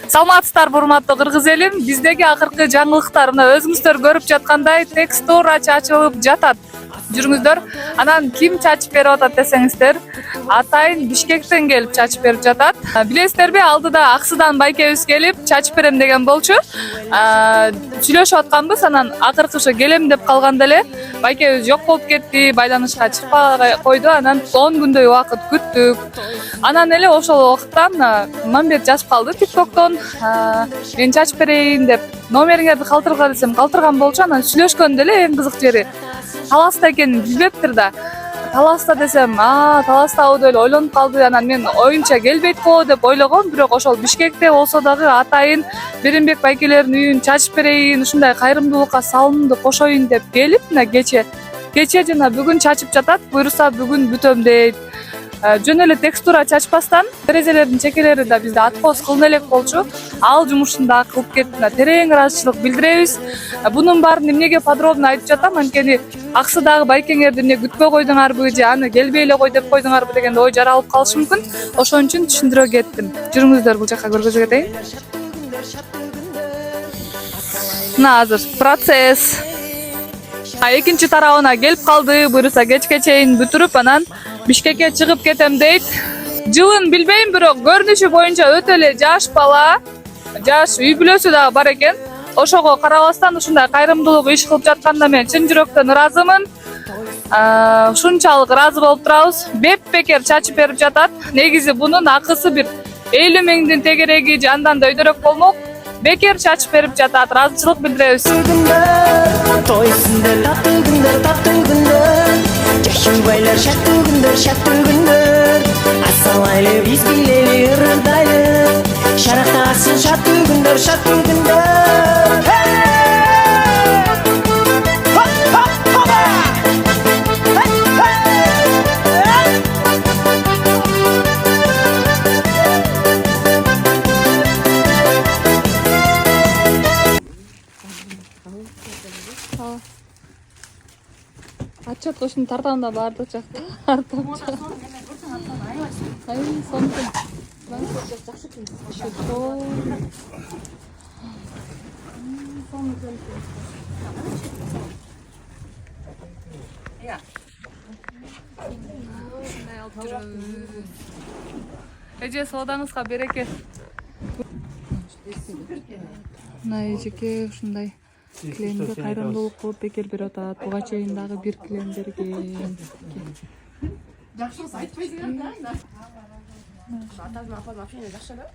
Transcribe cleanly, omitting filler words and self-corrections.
Саламатсыздар урматтуу кыргыз элим. Биздеги акыркы жаңылыктар мына өзүңүздөр көрүп жаткандай текстура чачылып жатат. Жүрүңүздөр. Анан ким чачып берип атат десеңиздер, атайын Бишкектен келип чачып берип жатат. Билесиздерби, алдыда Аксыдан байкебиз келип чачып берем деген болчу. Сүйлөшүп атканбыз, анан акыркы келем деп калганда эле байкебиз жок болуп кетти, байланышка чыкпай койду. Анан 10 күндөй убакыт күттүк. Анан эле ошол убакыттан Мамбет жазып калды TikToктон. Мен чачып берейин деп номериңерди калтырга десем калтырган болчу. Анан сүйлөшкөндө эле эң кызык жери Таласта экенин билбептир да. Таласта десем, таластабы деп ойлонуп калды. Анан мен оюнча келбейт го деп ойлогом, бирок ошол Бишкекте болсо дагы атайын Беримбек байкелердин үйүн чачып берейин, ушундай кайрымдуулукка салымымды кошоюн деп келип, мына кече жана бүгүн чачып жатат. Буюрса бүгүн бүтөм дейт. Жөн эле текстура чачпастан терезелердин чекелери да бизде откос кылына элек болчу. Ал жумушун да кылып кетти. Терең ыраазычылык билдиребиз. Бунун баарын эмнеге подробно айтып жатам? Анткени Аксыдагы байкеңерди эмне күтпөй койдуңарбы же аны келбей эле кой деп койдуңарбы деген ой жаралып калышы мүмкүн. Ошон үчүн түшүндүрө кеттим. Жүрүңүздөр бул жакка көргөзө кетейин. Мына азыр процесс экинчи тарабына келип калды. Буюрса кечке чейин бүтүрүп, анан Бишкекке чыгып кетем дейт. Жылын билбейм, бирок көрүнүшү боюнча өтө эле жаш бала, жаш үй бүлөсү дагы бар экен. Ошого карабастан ушундай кайрымдуулук иш кылып жатканда мен чын жүрөктөн ыраазымын. Ушунчалык ыраазы болуп турабыз. Бепбекер чачып берип жатат. Негизи бунун акысы бир 50 миңдин тегереги же андан да өйдөрөөк болмок. Бекер чачып берип жатат. Ыраазычылык билдиребиз. Жашынбайлар шаттуу күндөр Ассалайлы биз билели ырылдайлы Шарактасын шаттуу күндөр Атчат ошону тартамда баардык жакта артапчы. Ай, сонун. Мен жакшы кийип. Эже соодаңызга береке. Мына эжеке ушундай килемди кайрымдуулук кылып бекер берип атат. Буга чейин дагы бир килем берген. Жакшысы айтпайсыңар да. Атасына апам вообще жакшы да.